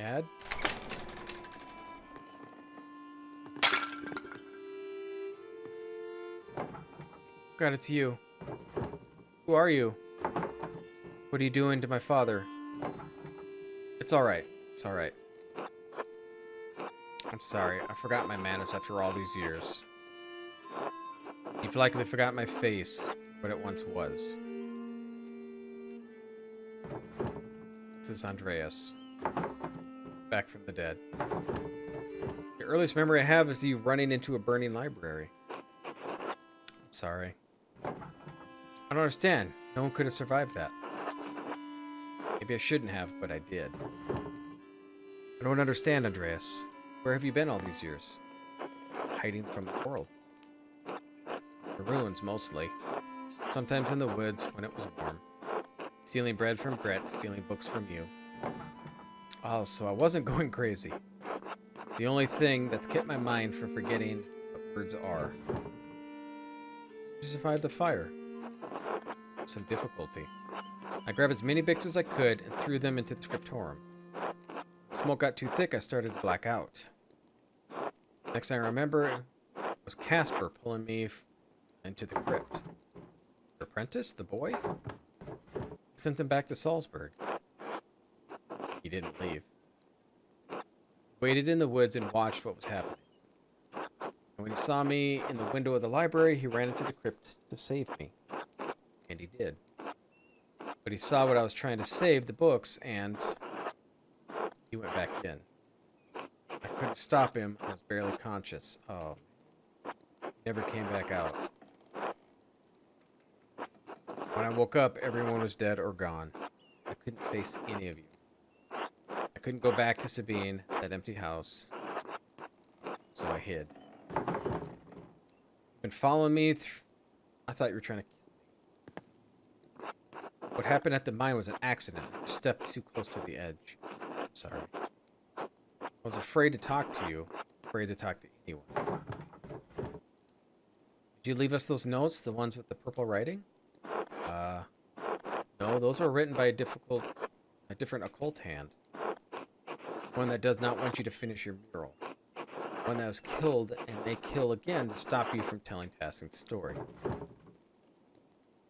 Dad? God, it's you. Who are you? What are you doing to my father? It's alright. It's alright. I'm sorry. I forgot my manners after all these years. You've likely forgotten my face, what it once was. This is Andreas. Back from the dead. The earliest memory I have is you running into a burning library. I'm sorry. I don't understand. No one could have survived that. Maybe I shouldn't have, but I did. I don't understand, Andreas. Where have you been all these years? Hiding from the world. The ruins, mostly. Sometimes in the woods, when it was warm. Stealing bread from Brett, stealing books from you. Oh, so I wasn't going crazy. The only thing that's kept my mind from forgetting what words are. You survived the fire. Some difficulty. I grabbed as many books as I could and threw them into the scriptorium. The smoke got too thick, I started to black out. Next thing I remember was Casper pulling me into the crypt. Your apprentice, the boy? Sent him back to Salzburg. He didn't leave. He waited in the woods and watched what was happening. And when he saw me in the window of the library, he ran into the crypt to save me. And he did. But he saw what I was trying to save, the books, and he went back in. I couldn't stop him. I was barely conscious. Oh. He never came back out. When I woke up, everyone was dead or gone. I couldn't face any of you. I couldn't go back to Sabine, that empty house. So I hid. You've been following me. I thought you were trying to kill me. What happened at the mine was an accident. I stepped too close to the edge. I'm sorry. I was afraid to talk to you. Afraid to talk to anyone. Did you leave us those notes? The ones with the purple writing? No, those were written by a different occult hand. One that does not want you to finish your mural. One that was killed and may kill again to stop you from telling Tassin's story.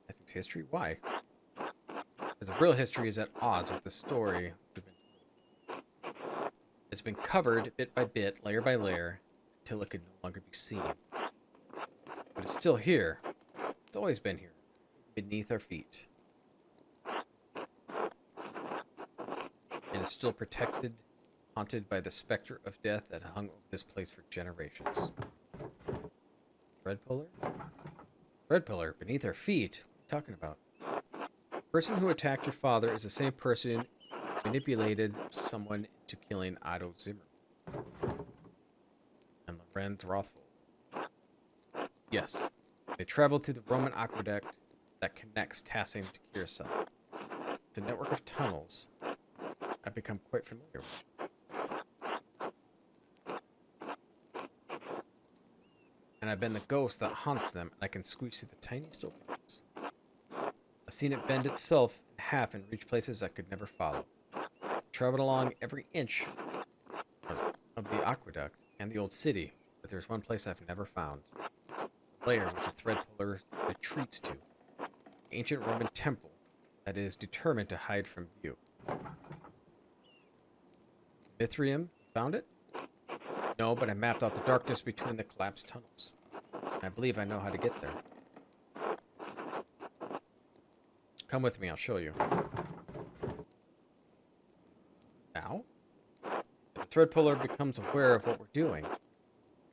Tassin's history? Why? Because the real history is at odds with the story we've been told. It's been covered bit by bit, layer by layer, until it could no longer be seen. But it's still here. It's always been here, beneath our feet. And it's still protected, haunted by the specter of death that hung over this place for generations. Red pillar? Red pillar, beneath our feet? What are you talking about? The person who attacked your father is the same person who manipulated someone into killing Otto Zimmer. And Lorenz Rothvold. Yes, they traveled through the Roman aqueduct that connects Tassin to Curacao. It's a network of tunnels I've become quite familiar with. And I've been the ghost that haunts them, and I can squeeze through the tiniest openings. I've seen it bend itself in half and reach places I could never follow. I've traveled along every inch of the aqueduct and the old city, but there's one place I've never found. The lair which the thread puller retreats to. The ancient Roman temple that is determined to hide from view. Mithrium, found it? No, but I mapped out the darkness between the collapsed tunnels. And I believe I know how to get there. Come with me, I'll show you. Now? If the thread puller becomes aware of what we're doing,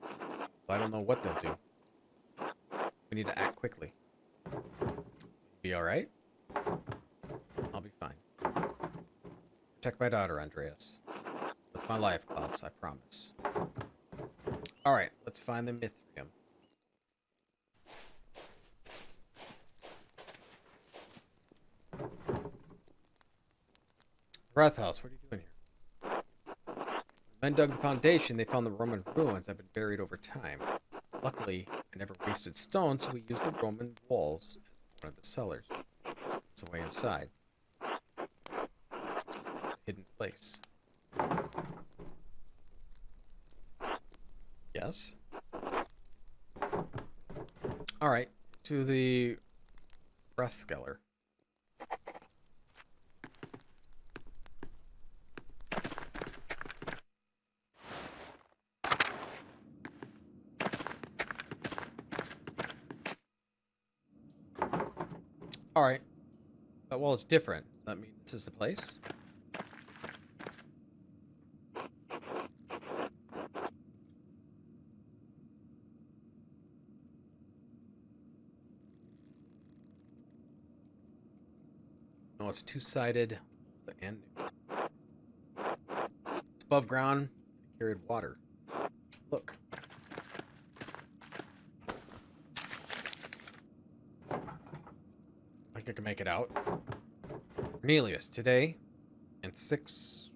well, I don't know what they'll do. We need to act quickly. Be alright? I'll be fine. Protect my daughter, Andreas. With my life, Klaus, I promise. Alright, let's find the Mithrium. Rathaus, what are you doing here? When men dug the foundation, they found the Roman ruins that had been buried over time. Luckily, I never wasted stone, so we used the Roman walls as one of the cellars. It's a way inside. Hidden place. guess. Alright, to the breath skeller. Alright. Well, it's different. Does that mean this is the place? No, it's two-sided and it's above ground. It carried water. Look. I think I can make it out. Cornelius, today, and 6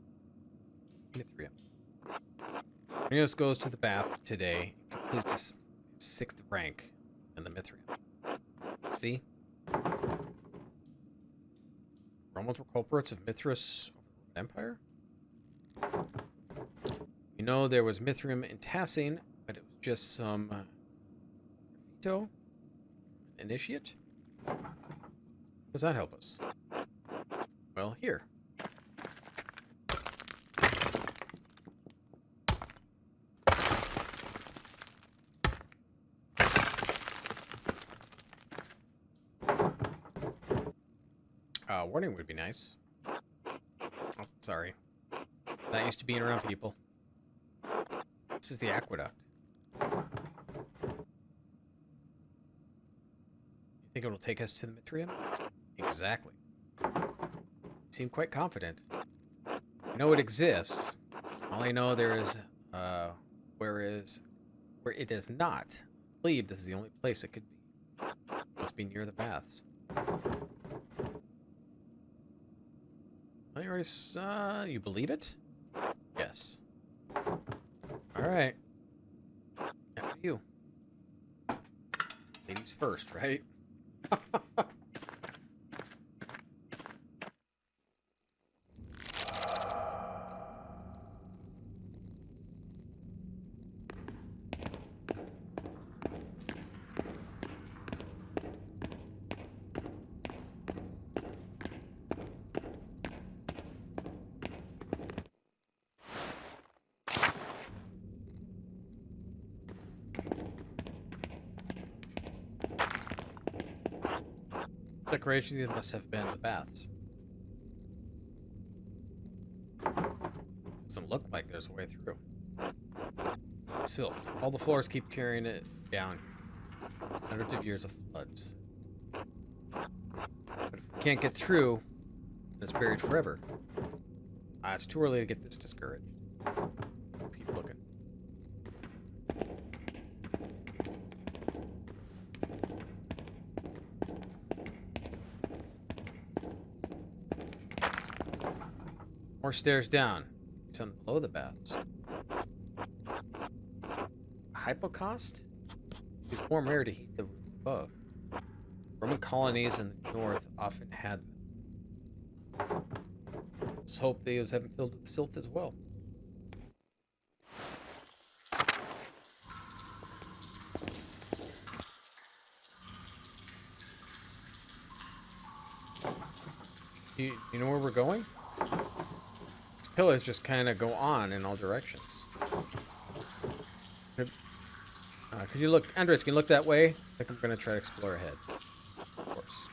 Mithrium. Cornelius goes to the bath today and completes his 6th rank in the Mithrium. See? Romans were culprits of Mithras over the Empire? You know there was Mithrium in Tassing, but it was just some Vito initiate? How does that help us? Well, here. Warning would be nice. Oh, sorry. Not used to being around people. This is the aqueduct. You think it'll take us to the Mithrium? Exactly. You seem quite confident. I know it exists. All I know there is, where it is not. I believe this is the only place it could be. Must be near the baths. I already saw. You believe it? Yes. All right. After you. Ladies first, right? Decorations must have been the baths. Doesn't look like there's a way through. Silt. All the floors keep carrying it down. Hundreds of years of floods. But if we can't get through, then it's buried forever. It's too early to get this discouraged. Let's keep looking. More stairs down. Some below the baths. Hypocaust? Use warm air to heat the room above. Roman colonies in the north often had them. Let's hope those haven't filled with silt as well. You know where we're going? Pillars just kind of go on in all directions. Could you look, Andres, can you look that way? I think I'm going to try to explore ahead. Of course.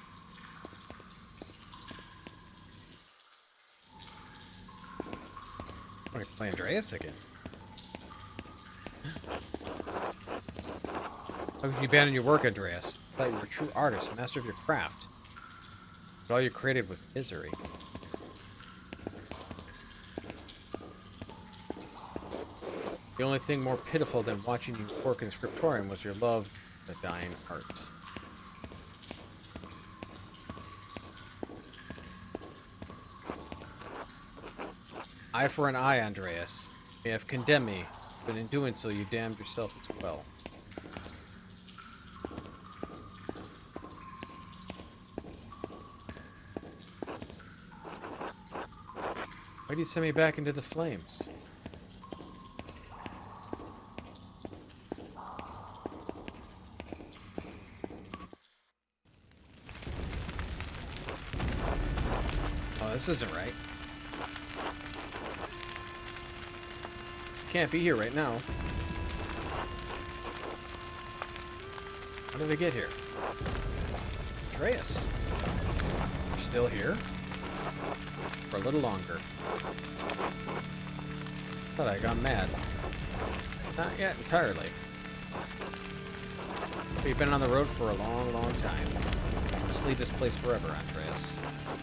I get to play Andreas again. How could you abandon your work, Andreas? I thought you were a true artist, master of your craft. But all you created was misery. The only thing more pitiful than watching you work in the scriptorium was your love for the dying art. Eye for an eye, Andreas. You have condemned me, but in doing so you damned yourself as well. Why do you send me back into the flames? Oh, this isn't right. Can't be here right now. How did I get here? Andreas. You're still here? For a little longer. Thought I got mad. Not yet entirely. We've been on the road for a long, long time. Just leave this place forever, Andreas.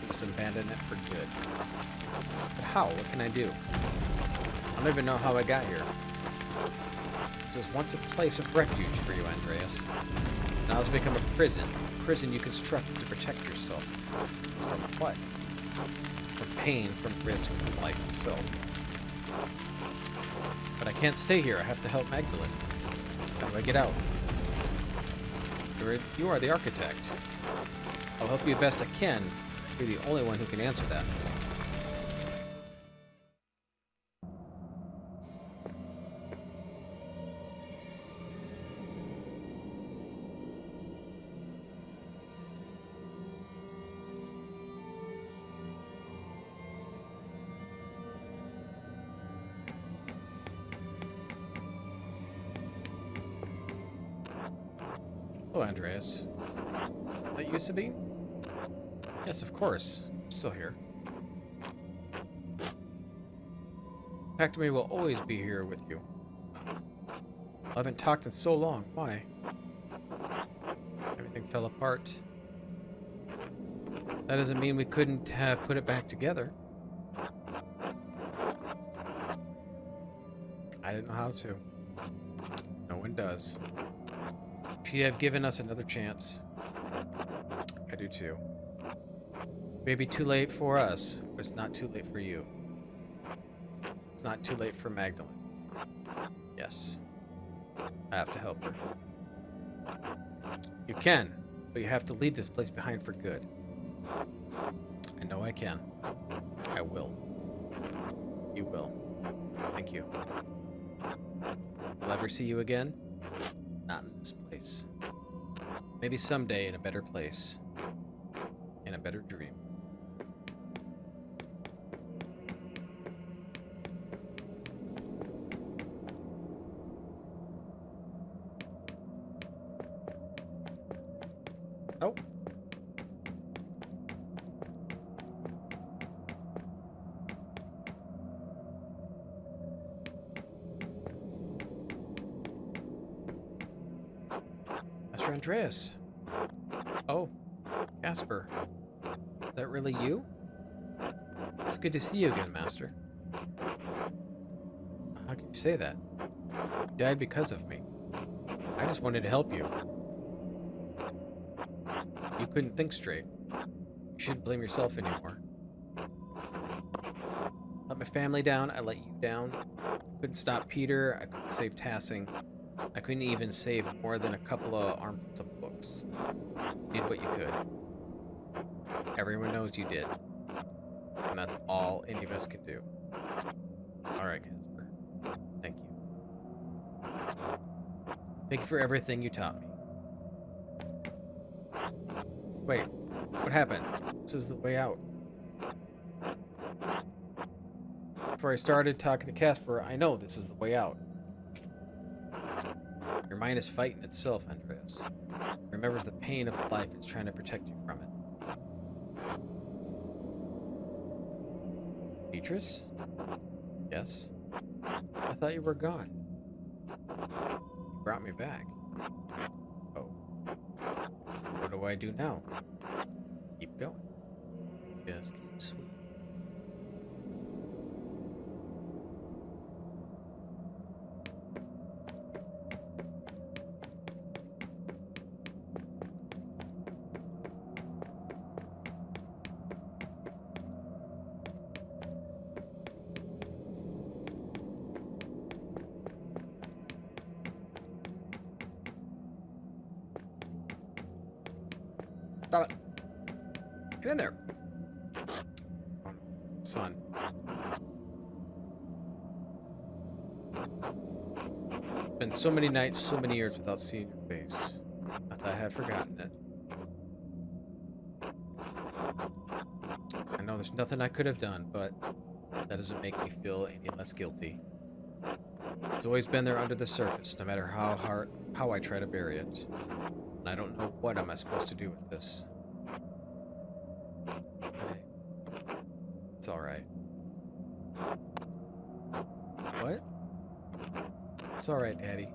Just abandon it for good. But how? What can I do? I don't even know how I got here. This was once a place of refuge for you, Andreas. Now it's become a prison. A prison you constructed to protect yourself. From what? From pain, from risk, from life itself. But I can't stay here. I have to help Magdalene. How do I get out? You are the architect. I'll help you best I can. You're the only one who can answer that. Hello, Andreas. That used to be? Yes, of course. I'm still here. Pentiment will always be here with you. I haven't talked in so long. Why? Everything fell apart. That doesn't mean we couldn't have put it back together. I didn't know how to. No one does. She'd have given us another chance. I do too. Maybe too late for us, but it's not too late for you. It's not too late for Magdalene. Yes. I have to help her. You can, but you have to leave this place behind for good. I know I can. I will. You will. Thank you. Will I ever see you again? Not in this place. Maybe someday in a better place. In a better dream. Oh. Master Andreas. Oh, Casper. Is that really you? It's good to see you again, Master. How can you say that? You died because of me. I just wanted to help you. You couldn't think straight. You shouldn't blame yourself anymore. Let my family down, I let you down. I couldn't stop Peter, I couldn't save Tassing. I couldn't even save more than a couple of armfuls of books. You did what you could. Everyone knows you did. And that's all any of us can do. Alright, Casper. Thank you. Thank you for everything you taught me. Wait, what happened? This is the way out. Before I started talking to Casper, I know this is the way out. Your mind is fighting itself, Andreas. It remembers the pain of life it's trying to protect you from it. Beatrice? Yes? I thought you were gone. You brought me back. Oh. What do I do now? Keep going. Just keep sweet. Stop it. Get in there. Oh, son. Been so many nights, so many years without seeing your face. I thought I had forgotten it. I know there's nothing I could have done, but that doesn't make me feel any less guilty. It's always been there under the surface, no matter how I try to bury it. And I don't know what am I supposed to do with this. Hey, it's alright. What? It's alright, Daddy.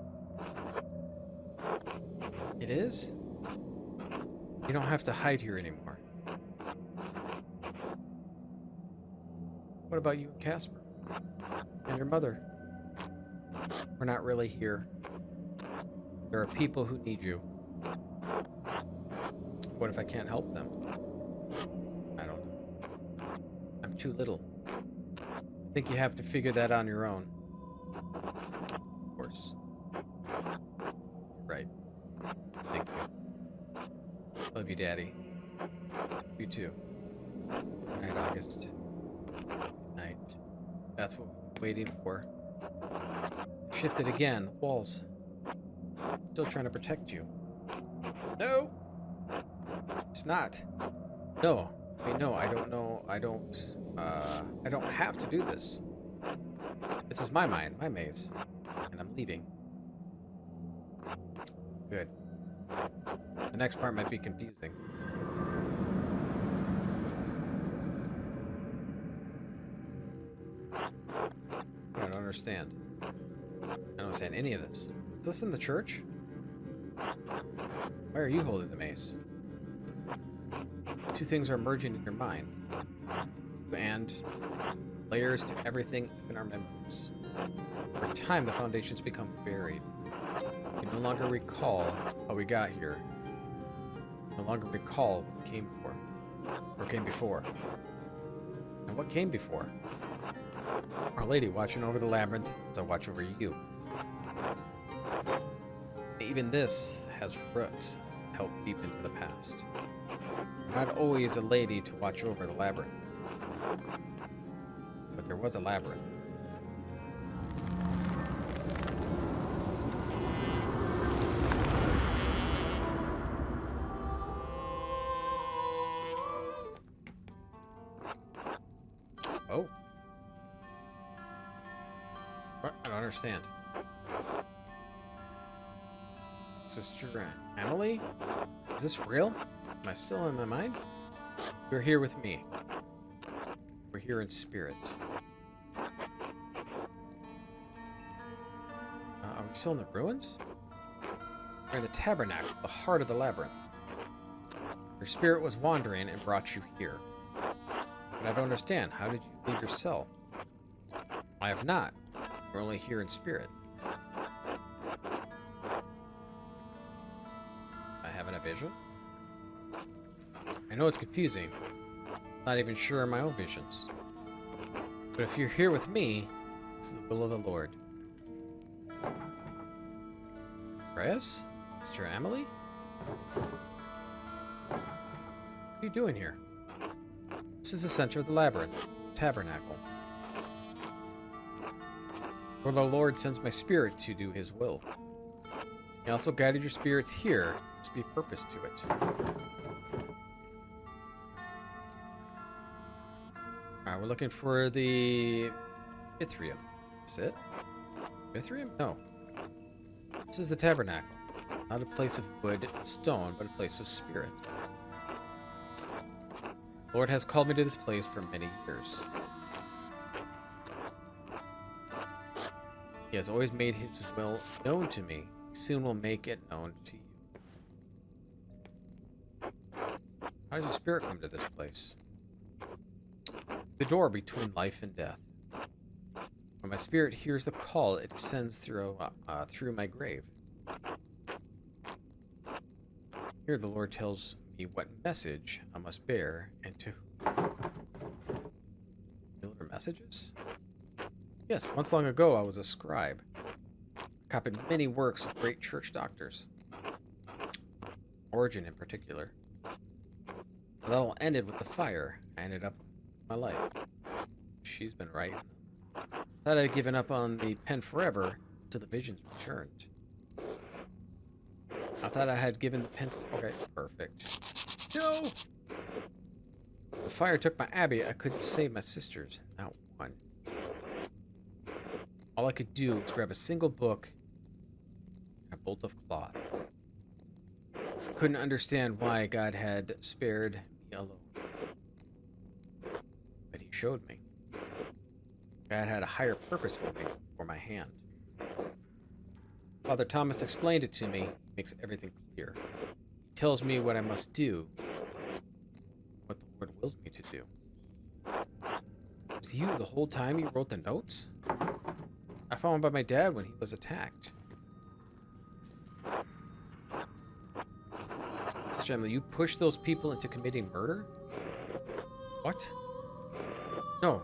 It is? You don't have to hide here anymore. What about you and Casper? And your mother? We're not really here. There are people who need you. What if I can't help them? I don't know. I'm too little. I think you have to figure that on your own. Of course. Right. Thank you. Love you, Daddy. You too. Good night, August. Good night. That's what we're waiting for. Shifted again. The walls. Still trying to protect you. No! It's not. No. I know. I don't know. I don't have to do this. This is my mind, my maze. And I'm leaving. Good. The next part might be confusing. I don't understand. I don't understand any of this. Is this in the church? Why are you holding the mace? Two things are merging in your mind. And layers to everything in our memories. Over time, the foundations become buried. We no longer recall how we got here. No longer recall what came for, or came before. And what came before? Our Lady watching over the labyrinth as I watch over you. Even this has roots that help deep into the past. Not always a lady to watch over the labyrinth. But there was a labyrinth. Oh. What? I don't understand. Sister Emily? Is this real? Am I still in my mind? You're here with me. We're here in spirit. Are we still in the ruins? We're in the tabernacle, the heart of the labyrinth. Your spirit was wandering and brought you here. But I don't understand. How did you leave your cell? I have not. We're only here in spirit. I having a vision? I know it's confusing. Not even sure of my own visions. But if you're here with me, it's the will of the Lord. Reyes? Sister Emily? What are you doing here? This is the center of the labyrinth, tabernacle. Where the Lord sends my spirit to do his will. He also guided your spirits here to be purpose to it. Alright, we're looking for the Mithrium. Is it? Mithrium? No. This is the tabernacle. Not a place of wood and stone, but a place of spirit. The Lord has called me to this place for many years. He has always made his will known to me. He soon will make it known to you. How does your spirit come to this place? The door between life and death. When my spirit hears the call, it descends through my grave. Here the Lord tells me what message I must bear and to whom. Deliver messages? Yes, once long ago I was a scribe. I copied many works of great church doctors. Origen in particular. But that all ended with the fire. I ended up with my life. She's been right. Thought I'd given up on the pen forever until the visions returned. I thought I had given the pen... Okay, perfect. No! The fire took my abbey, I couldn't save my sisters. Not one. All I could do was grab a single book and a bolt of cloth. I couldn't understand why God had spared me alone. But he showed me. God had a higher purpose for me, for my hand. Father Thomas explained it to me. He makes everything clear. He tells me what I must do, what the Lord wills me to do. Was you the whole time you wrote the notes? I found one by my dad when he was attacked. Sister Emily, you pushed those people into committing murder? What? No,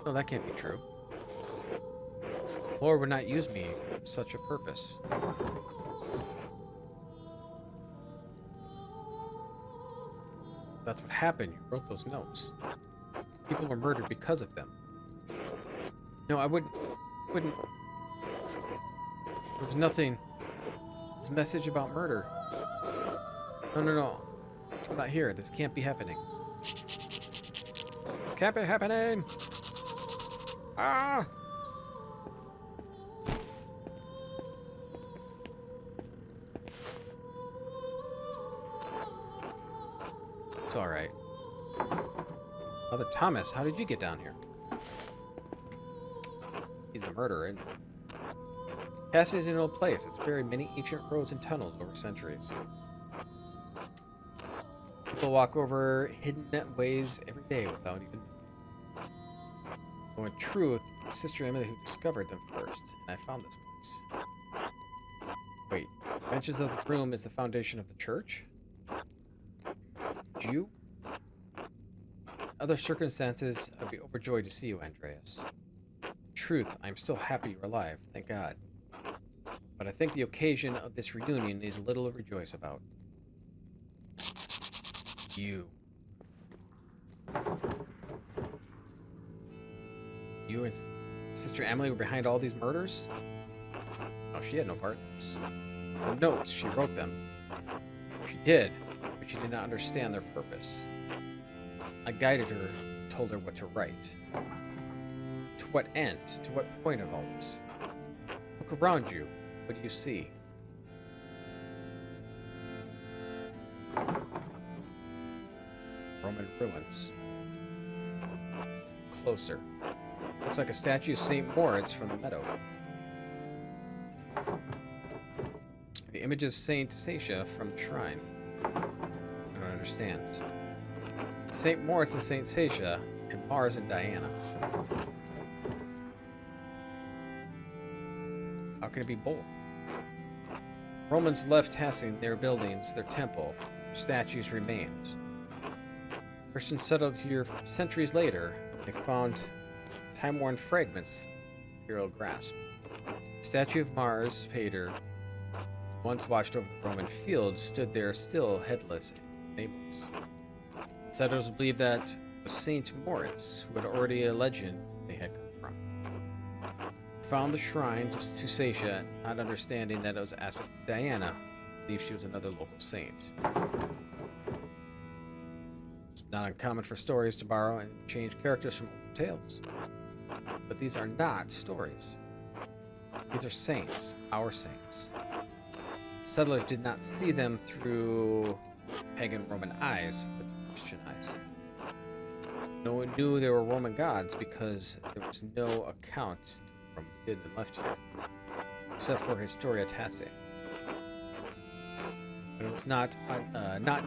that can't be true. The Lord would not use me for such a purpose. That's what happened. You wrote those notes. People were murdered because of them. No, I wouldn't. There was nothing. This message about murder. No. I'm not here. This can't be happening. This can't be happening. Ah! It's all right. Father Thomas, how did you get down here? He's the murderer, isn't he? Cassie is an old place. It's buried many ancient roads and tunnels over centuries. People walk over hidden ways every day without even knowing. Though in truth, Sister Emily who discovered them first, and I found this place. Wait, benches of the room is the foundation of the church? You? Other circumstances, I'd be overjoyed to see you, Andreas. Truth, I'm still happy you're alive, thank God. But I think the occasion of this reunion is little to rejoice about. You. You and Sister Emily were behind all these murders? No, she had no part in this. The notes, she wrote them. She did, but she did not understand their purpose. I guided her, told her what to write. To what end? To what point of all this? Look around you. What do you see? Roman ruins. Closer. Looks like a statue of St. Moritz from the meadow. The image of St. Sacia from the shrine. I don't understand. St. Moritz and St. Sacia, and Mars and Diana. How can it be both? Romans left Hassing their buildings, their temple, their statues remained. Christians settled here centuries later. They found time-worn fragments of imperial grasp. The statue of Mars, Pater, once watched over the Roman fields, stood there still headless and nameless. Settlers believed that it was Saint Moritz, who had already a legend they had come from. They found the shrines to Sacia, not understanding that it was aspect of Diana, believed she was another local saint. It's not uncommon for stories to borrow and change characters from old tales. But these are not stories. These are saints, our saints. Settlers did not see them through pagan Roman eyes, but through Christian eyes. No one knew they were Roman gods because there was no account from did and left here, except for Historia Tassae. But it was not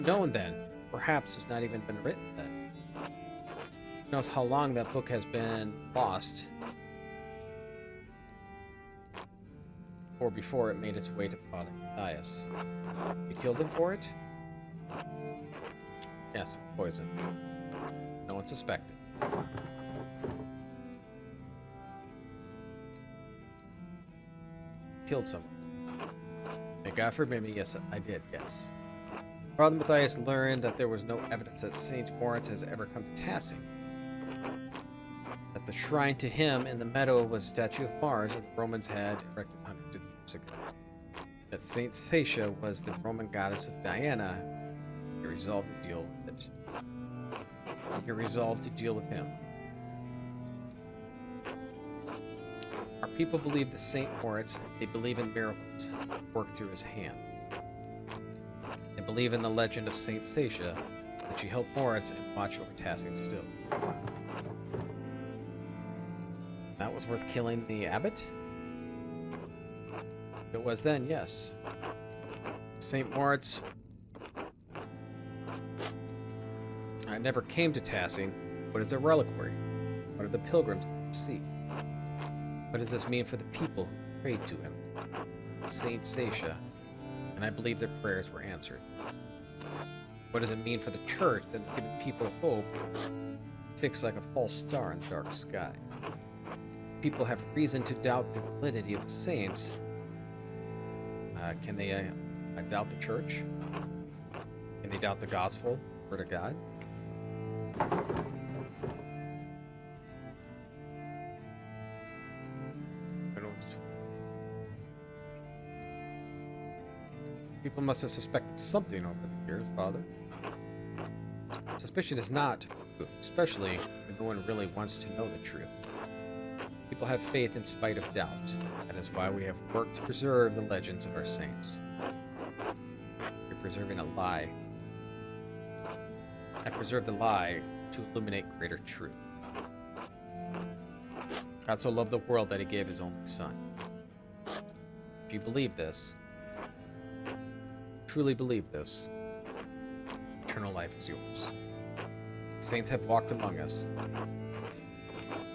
known then. Perhaps it's not even been written then. Who knows how long that book has been lost, or before it made its way to Father Matthias. You killed him for it? Yes, poison. No one suspected. Killed someone. May God forgive me, yes, I did, yes. Father Matthias learned that there was no evidence that St. Moritz has ever come to Tassing. That the shrine to him in the meadow was a statue of Mars that the Romans had erected hundreds of years ago. That St. Sacia was the Roman goddess of Diana. He resolved to deal with it. he resolved to deal with him. Our people believe the Saint Moritz. They believe in miracles worked through his hand. They believe in the legend of Saint Sasha, that she helped Moritz and watch over Tassing still. That was worth killing the abbot? If it was then, yes. Saint Moritz I never came to Tassing. What is a reliquary? What are the pilgrims to see? What does this mean for the people who prayed to him? Saint Sasha, and I believe their prayers were answered. What does it mean for the church that has given people hope, fixed like a false star in the dark sky? People have reason to doubt the validity of the saints. Can they doubt the church? Can they doubt the gospel, word of God? People must have suspected something over the years, Father. Suspicion is not proof, especially when no one really wants to know the truth. People have faith in spite of doubt. That is why we have worked to preserve the legends of our saints. We're preserving a lie. I preserve the lie to illuminate greater truth. God so loved the world that he gave his only son. If you believe this, truly believe this, eternal life is yours. Saints have walked among us.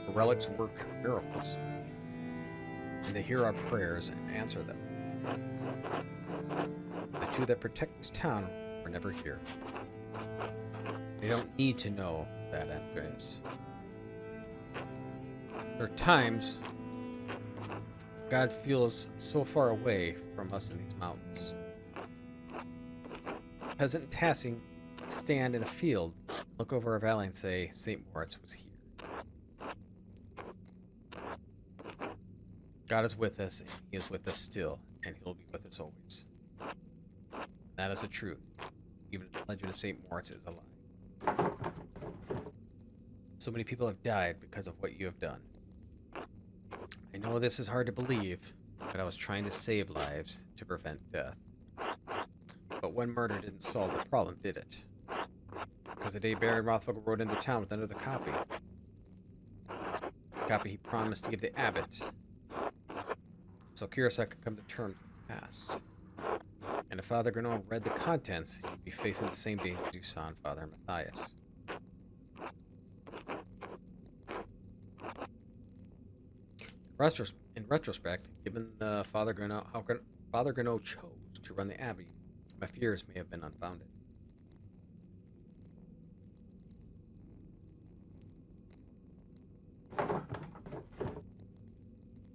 The relics work miracles, and they hear our prayers and answer them. The two that protect this town were never here. They don't need to know that, Andreas. There are times God feels so far away from us in these mountains. A peasant in Tassing can stand in a field, look over a valley and say, St. Moritz was here. God is with us, and he is with us still, and he'll be with us always. That is the truth. Even the legend of St. Moritz is a lie. So many people have died because of what you have done. I know this is hard to believe, but I was trying to save lives to prevent death. But one murder didn't solve the problem, did it? Because the day Baron Rothwell rode into town with another copy. The copy he promised to give the abbot, so Kirsak could come to terms with the past. And if Father Granot read the contents, he'd be facing the same dangers you saw in Father Matthias. In retrospect, given Father Granot, how Father Granot chose to run the abbey, my fears may have been unfounded.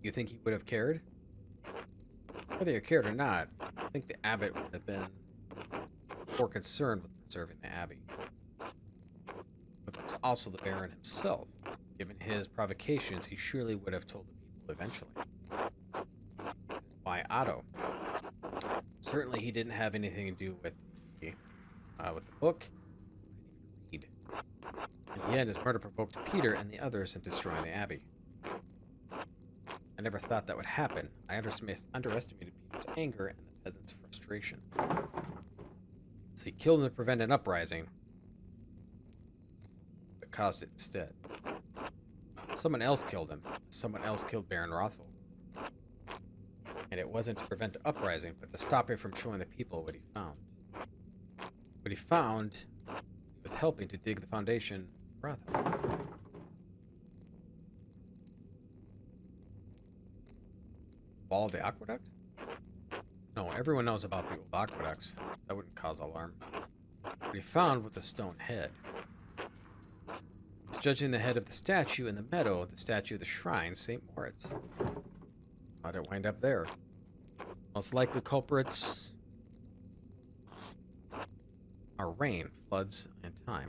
You think he would have cared? Whether he cared or not, I think the abbot would have been more concerned with preserving the abbey. But it was also the Baron himself. Given his provocations, he surely would have told the people eventually. Why Otto? Certainly he didn't have anything to do with the book. He couldn't even read. In the end, his murder provoked Peter and the others into destroying the abbey. I never thought that would happen. I underestimated people's anger and the peasants' frustration. So he killed them to prevent an uprising, but caused it instead. Someone else killed him. Someone else killed Baron Rothwell. And it wasn't to prevent the uprising, but to stop him from showing the people what he found. What he found was helping to dig the foundation of Rothwell. Wall of the aqueduct? No, everyone knows about the old aqueducts. That wouldn't cause alarm. What he found was a stone head. Judging the head of the statue in the meadow, the statue of the shrine, St. Moritz. How'd it wind up there? Most likely culprits are rain, floods, and time.